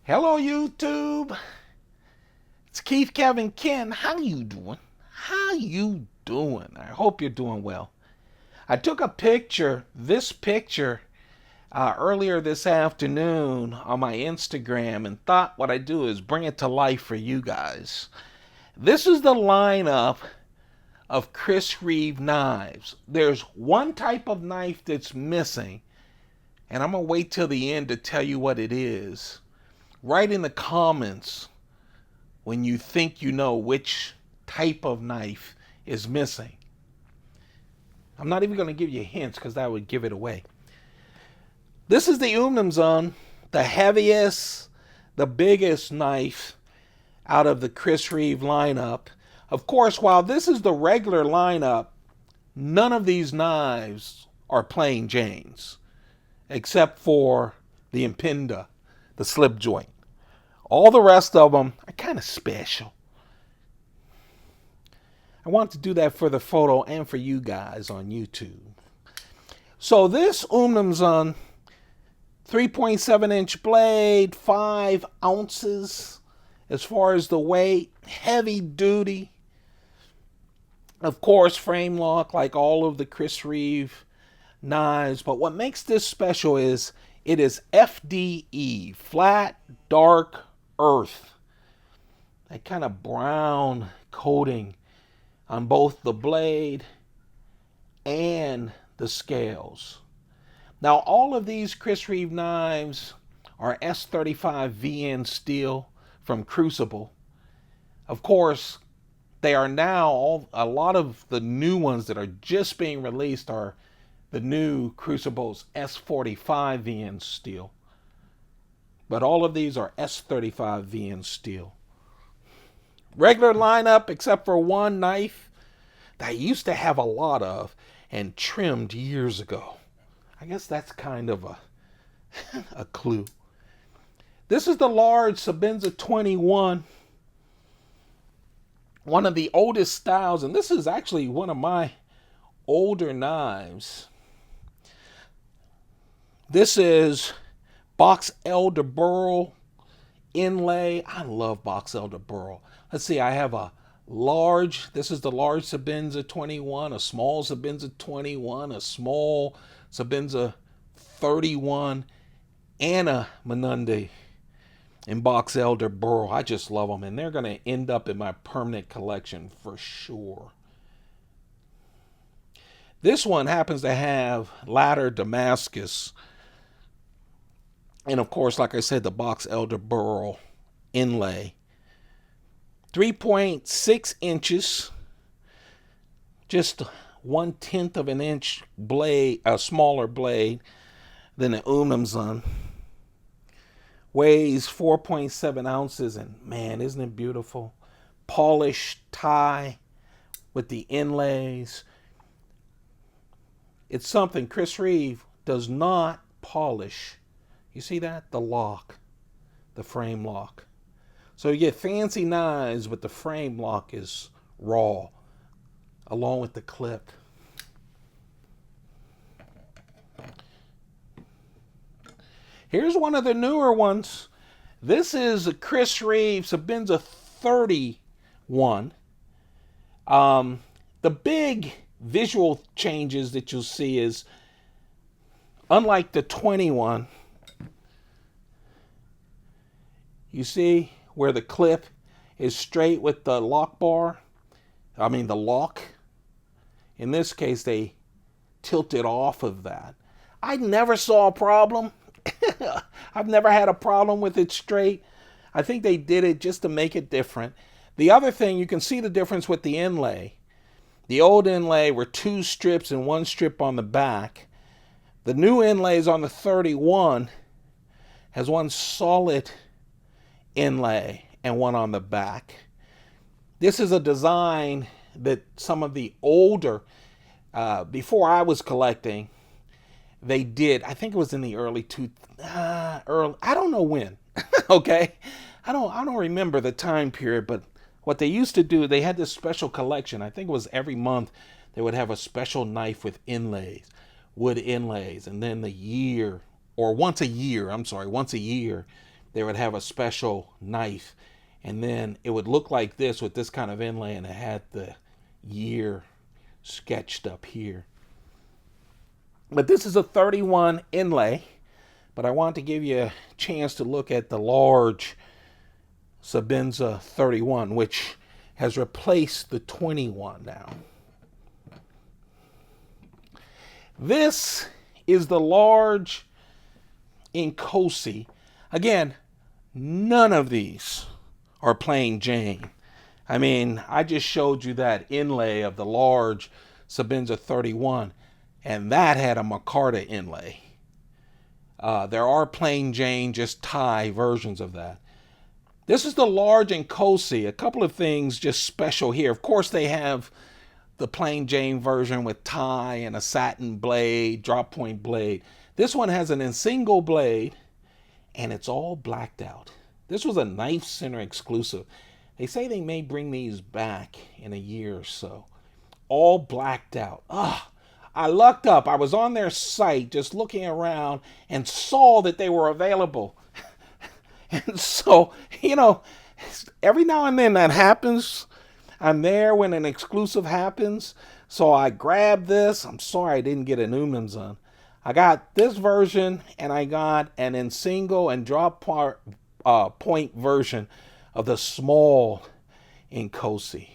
Hello, YouTube. It's Keith, Kevin, Ken. How you doing? How you doing? I hope you're doing well. I took a picture, earlier this afternoon on my Instagram and thought what I do is bring it to life for you guys. This is the lineup of Chris Reeve knives. There's one type of knife that's missing, and I'm going to wait till the end to tell you what it is. Write in the comments when you think you know which type of knife is missing. I'm not even going to give you hints because that would give it away. This is the Umnumzaan, the heaviest, the biggest knife out of the Chris Reeve lineup. Of course, while this is the regular lineup, none of these knives are plain Janes, except for the Impinda, the slip joint. All the rest of them are kind of special. I want to do that for the photo and for you guys on YouTube. So this Umnumzaan 3.7-inch blade, 5 ounces as far as the weight, heavy duty. Of course, frame lock like all of the Chris Reeve knives. But what makes this special is it is FDE, flat, dark earth. That kind of brown coating on both the blade and the scales. Now, all of these Chris Reeve knives are S35 VN steel from Crucible. Of course, they are now, a lot of the new ones that are just being released are the new Crucible's S45 VN steel. But all of these are S35 VN steel. Regular lineup except for one knife that I used to have a lot of and trimmed years ago. I guess that's kind of a clue. This is the large Sebenza 21. One of the oldest styles, and this is actually one of my older knives. This is box elder burl inlay. I love box elder burl. Let's see, I have a large, this is the large Sebenza 21, a small Sebenza 21, a small Sebenza 31, and a Mnandi in box elder burl. I just love them, and they're going to end up in my permanent collection for sure. This one happens to have ladder Damascus, and of course, like I said, the box elder burl inlay. 3.6 inches, just 1/10 of an inch blade, a smaller blade than the Umnumzaan. Weighs 4.7 ounces, and man, isn't it beautiful? Polished tie with the inlays. It's something Chris Reeve does not polish. You see that? The lock, the frame lock. So you get fancy knives, but the frame lock is raw, along with the clip. Here's one of the newer ones. This is a Chris Reeve Sebenza 31. The big visual changes that you'll see is, unlike the 21, you see where the clip is straight with the lock bar? The lock. In this case, they tilted off of that. I never saw a problem. I've never had a problem with it straight. I think they did it just to make it different. The other thing, you can see the difference with the inlay. The old inlay were 2 strips and 1 strip on the back. The new inlays on the 31 has 1 solid inlay and 1 on the back. This is a design that some of the older, before I was collecting, they did. I think it was in the early, I don't know when. Okay, I don't remember the time period, but what they used to do, they had this special collection. I think it was every month they would have a special knife with inlays, wood inlays, and then once a year, they would have a special knife, and then it would look like this with this kind of inlay, and it had the year sketched up here. But this is a 31 inlay, but I want to give you a chance to look at the large Sebenza 31, which has replaced the 21 now. This is the large Inkosi. Again, none of these are plain Jane. I mean, I just showed you that inlay of the large Sebenza 31, and that had a micarta inlay. There are plain Jane, just tie versions of that. This is the large Inkosi. A couple of things just special here. Of course, they have the plain Jane version with tie and a satin blade, drop point blade. This one has an single blade, and it's all blacked out. This was a Knife Center exclusive. They say they may bring these back in a year or so. All blacked out. I lucked up. I was on their site just looking around and saw that they were available. And so, every now and then that happens. I'm there when an exclusive happens. So I grabbed this. I'm sorry I didn't get an Umnumzaan. I got this version, and I got an single and drop point version of the small Inkosi.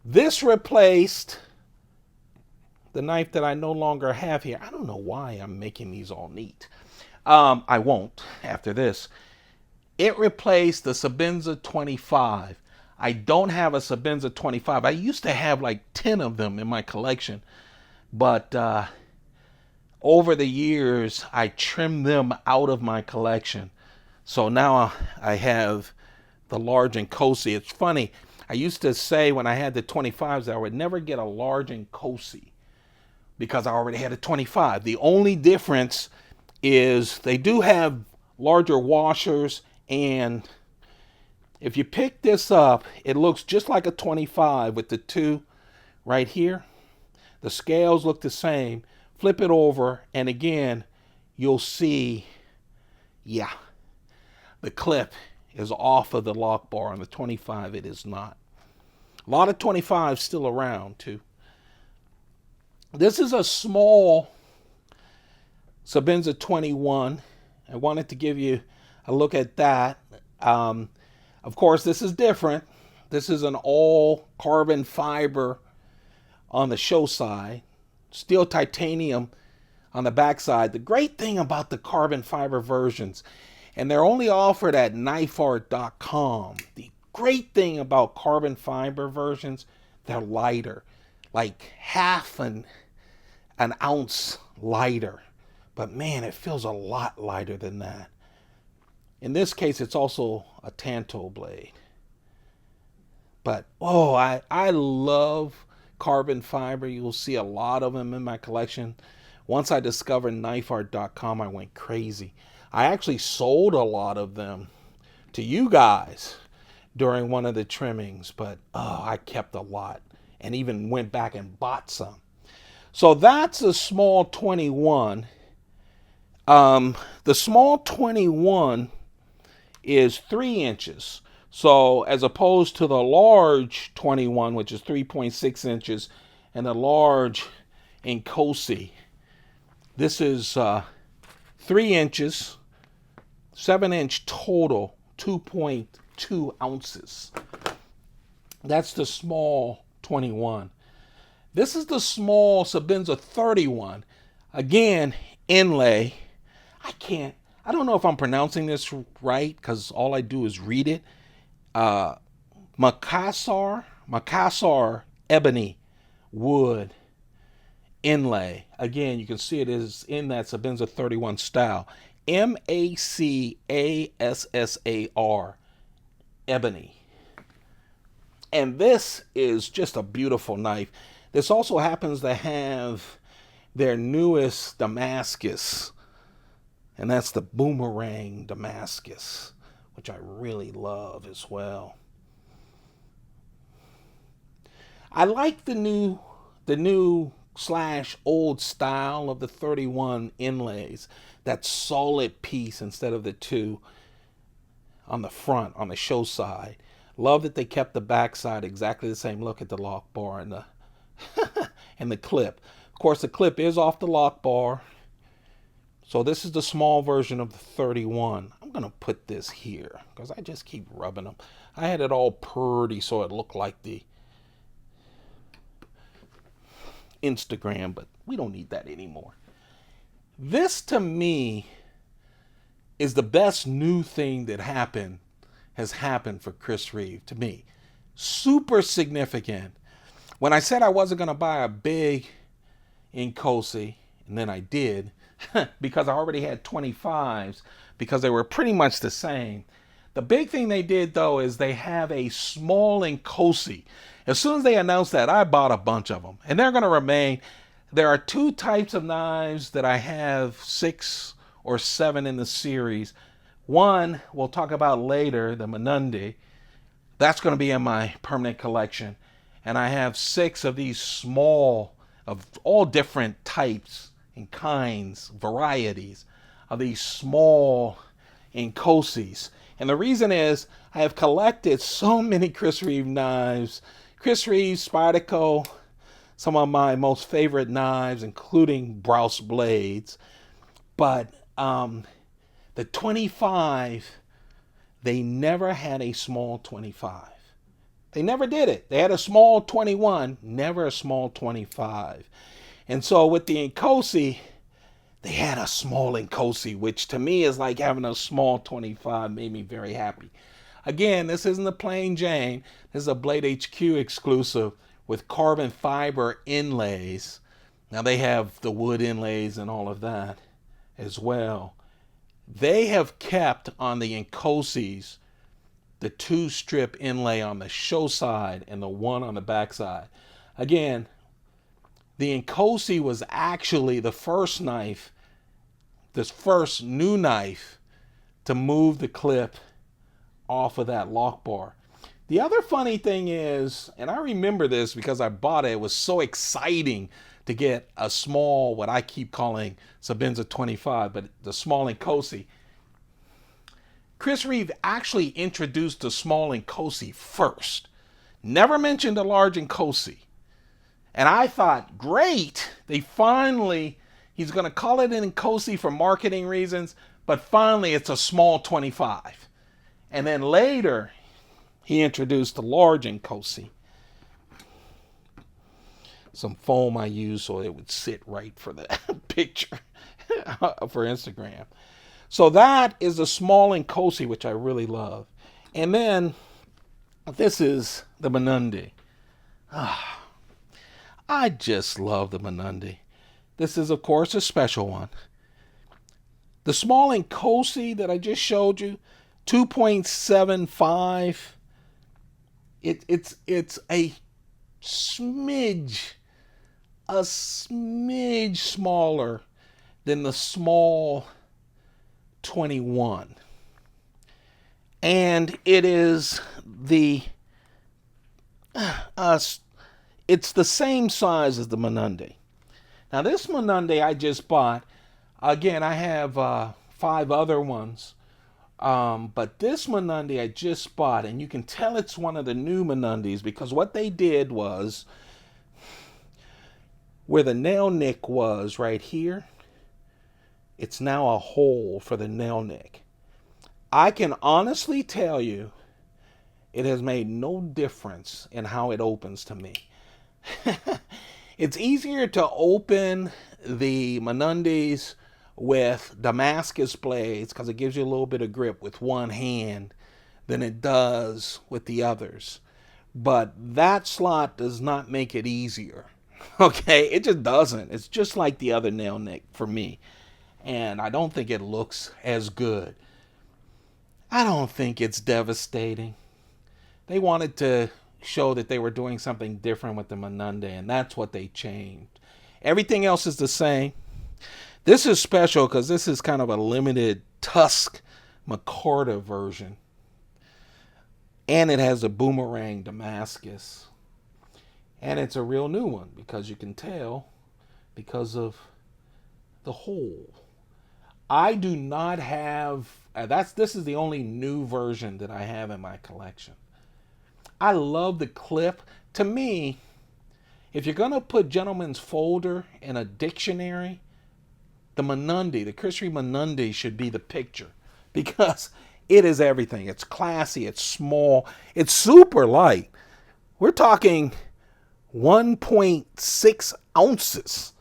This replaced the knife that I no longer have here. I don't know why I'm making these all neat. I won't after this. It replaced the Sebenza 25. I don't have a Sebenza 25. I used to have like 10 of them in my collection, but over the years I trimmed them out of my collection. So now I have the large Inkosi. It's funny. I used to say when I had the 25s that I would never get a large Inkosi because I already had a 25. The only difference is they do have larger washers, and if you pick this up, it looks just like a 25 with the two right here. The scales look the same. Flip it over, and again, you'll see, the clip is off of the lock bar. On the 25, it is not. A lot of 25s still around, too. This is a small Sebenza 21. I wanted to give you a look at that. Of course, this is different. This is an all carbon fiber on the show side. Steel titanium on the back side. The great thing about the carbon fiber versions, and they're only offered at knifeart.com. The great thing about carbon fiber versions, they're lighter. Like half an ounce lighter. But man, it feels a lot lighter than that. In this case, it's also a tanto blade. But, I love carbon fiber. You'll see a lot of them in my collection. Once I discovered knifeart.com, I went crazy. I actually sold a lot of them to you guys during one of the trimmings, but I kept a lot and even went back and bought some. So that's a small 21. The small 21 is 3 inches. So as opposed to the large 21, which is 3.6 inches, and the large Inkosi, this is 3 inches, 7-inch total, 2.2 ounces. That's the small 21. This is the small Sebenza 31. Again, inlay. I don't know if I'm pronouncing this right because all I do is read it. Macassar ebony wood inlay. Again, you can see it is in that Sebenza 31 style. Macassar ebony. And this is just a beautiful knife. This also happens to have their newest Damascus, and that's the Boomerang Damascus, which I really love as well. I like the new / old style of the 31 inlays. That solid piece instead of the two. on the front, on the show side. Love that they kept the back side exactly the same look at the lock bar and the and the clip. Of course, the clip is off the lock bar. So this is the small version of the 31. I'm going to put this here because I just keep rubbing them. I had it all pretty so it looked like the Instagram, but we don't need that anymore. This to me is the best new thing that has happened for Chris Reeve to me. Super significant. When I said I wasn't going to buy a big Inkosi, and then I did, because I already had 25s, because they were pretty much the same. The big thing they did, though, is they have a small Inkosi. As soon as they announced that, I bought a bunch of them. And they're going to remain. There are two types of knives that I have 6 or 7 in the series. One we'll talk about later, the Mnandi. That's going to be in my permanent collection. And I have 6 of these small, of all different types and kinds, varieties of these small Inkosis. And the reason is I have collected so many Chris Reeve knives. Chris Reeve, Spyderco, some of my most favorite knives, including Browse blades. But the 25, they never had a small 25. They never did it. They had a small 21, never a small 25. And so with the Inkosi, they had a small Inkosi, which to me is like having a small 25, made me very happy. Again, this isn't a plain Jane. This is a Blade HQ exclusive with carbon fiber inlays. Now they have the wood inlays and all of that as well. They have kept on the Inkosis the 2-strip inlay on the show side and the one on the back side. Again, the Inkosi was actually the first knife, this first new knife to move the clip off of that lock bar. The other funny thing is, and I remember this because I bought it was so exciting to get a small, what I keep calling Sebenza 25, but the small Inkosi. Chris Reeve actually introduced the small Inkosi first. Never mentioned a large Inkosi. And I thought, great, he's going to call it an Inkosi for marketing reasons, but finally it's a small 25. And then later, he introduced the large Inkosi. Some foam I used so it would sit right for the picture for Instagram. So that is a small Inkosi, which I really love. And then this is the Mnandi. I just love the Mnandi. This is, of course, a special one. The small Inkosi that I just showed you, 2.75. It's a smidge smaller than the small 21. And it is it's the same size as the Mnandi. Now this Mnandi I just bought. Again, I have 5 other ones. But this Mnandi I just bought, and you can tell it's one of the new Mnandis because what they did was where the nail nick was right here, it's now a hole for the nail nick. I can honestly tell you it has made no difference in how it opens to me. It's easier to open the Mnandis with Damascus blades because it gives you a little bit of grip with one hand than it does with the others. But that slot does not make it easier. Okay, it just doesn't. It's just like the other nail nick for me. And I don't think it looks as good. I don't think it's devastating. They wanted to show that they were doing something different with the Mnandi, and that's what they changed. Everything else is the same. This is special because this is kind of a limited Tusk Micarta version. And it has a boomerang Damascus. And it's a real new one because you can tell because of the hole. I do not have. This is the only new version that I have in my collection. I love the clip. To me, if you're gonna put gentleman's folder in a dictionary, the Mnandi, the Chris Reeve Mnandi should be the picture because it is everything. It's classy, it's small, it's super light. We're talking 1.6 ounces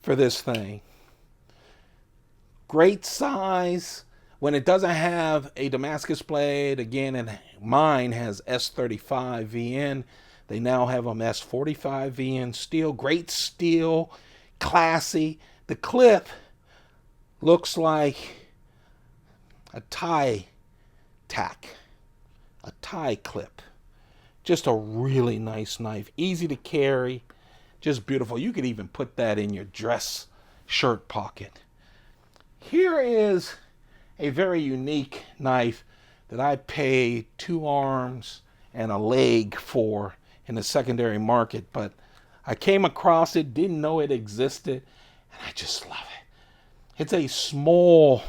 for this thing. Great size. When it doesn't have a Damascus blade, again, and mine has S35 VN. They now have them S45 VN steel. Great steel, classy. The clip looks like a tie tack, a tie clip. Just a really nice knife, easy to carry, just beautiful. You could even put that in your dress shirt pocket. Here is a very unique knife that I paid 2 arms and a leg for in the secondary market, but I came across it, didn't know it existed, and I just love it. It's a small,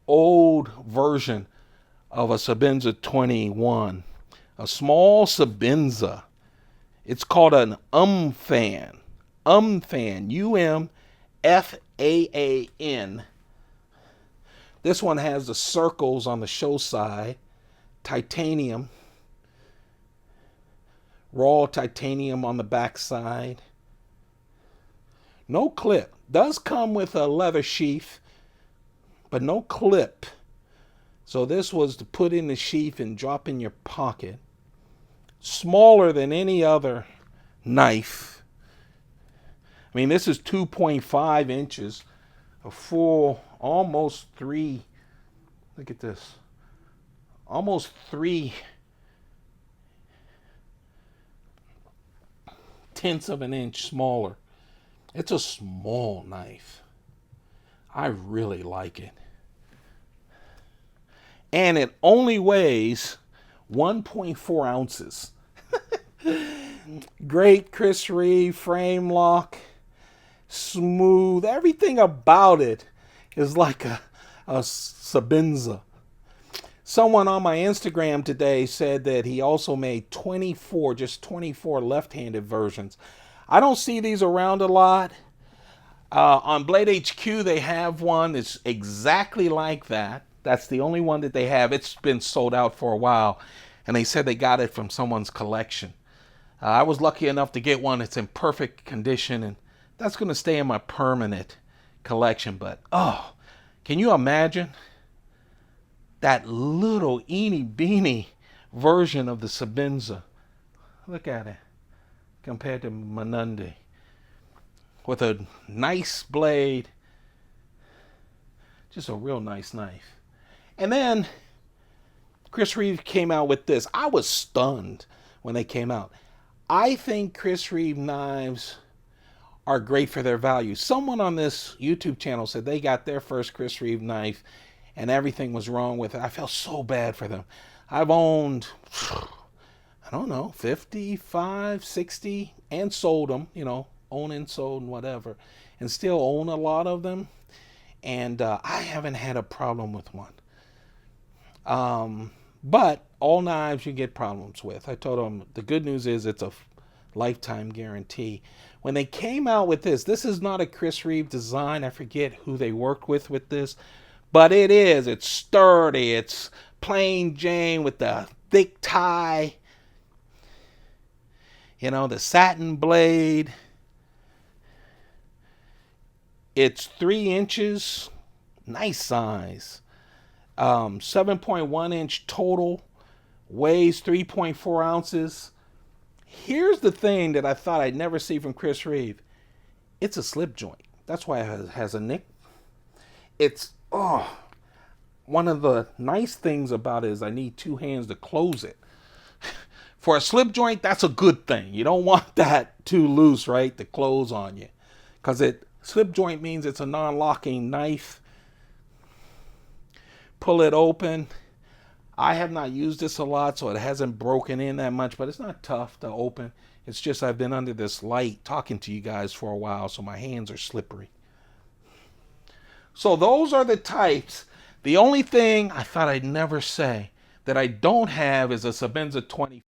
old version of a Sebenza 21, a small Sebenza. It's called an Umfaan. Umfaan, Umfaan. This one has the circles on the show side, titanium, raw titanium on the back side. No clip. Does come with a leather sheath, but no clip. So this was to put in the sheath and drop in your pocket. Smaller than any other knife. I mean, this is 2.5 inches, a full, almost 3, look at this, almost 3 tenths of an inch smaller. It's a small knife. I really like it. And it only weighs 1.4 ounces. Great Chris Reeve frame lock. Smooth. Everything about it is like a Sebenza. Someone on my Instagram today said that he also made 24 left-handed versions. I don't see these around a lot. On Blade HQ, they have one that's exactly like that. That's the only one that they have. It's been sold out for a while, and they said they got it from someone's collection. I was lucky enough to get one that's in perfect condition, and that's going to stay in my permanent collection. But, oh, can you imagine that little eeny-beeny version of the Sebenza? Look at it compared to Mnandi. With a nice blade. Just a real nice knife. And then Chris Reeve came out with this. I was stunned when they came out. I think Chris Reeve knives are great for their value. Someone on this YouTube channel said they got their first Chris Reeve knife and everything was wrong with it. I felt so bad for them. I've owned, I don't know, 55, 60, and sold them, own and sold and whatever, and still own a lot of them. And I haven't had a problem with one. But all knives you get problems with. I told them the good news is it's a lifetime guarantee. When they came out with this is not a Chris Reeve design. I forget who they worked with this. But it is. It's sturdy. It's plain Jane with the thick tie. The satin blade. It's 3 inches. Nice size. 7.1 inch total. Weighs 3.4 ounces. Here's the thing that I thought I'd never see from Chris Reeve. It's a slip joint. That's why it has a nick. It's, one of the nice things about it is I need 2 hands to close it. For a slip joint, that's a good thing. You don't want that too loose, right, to close on you. Because slip joint means it's a non-locking knife. Pull it open. I have not used this a lot, so it hasn't broken in that much, but it's not tough to open. It's just I've been under this light talking to you guys for a while, so my hands are slippery. So those are the types. The only thing I thought I'd never say that I don't have is a Sebenza 20.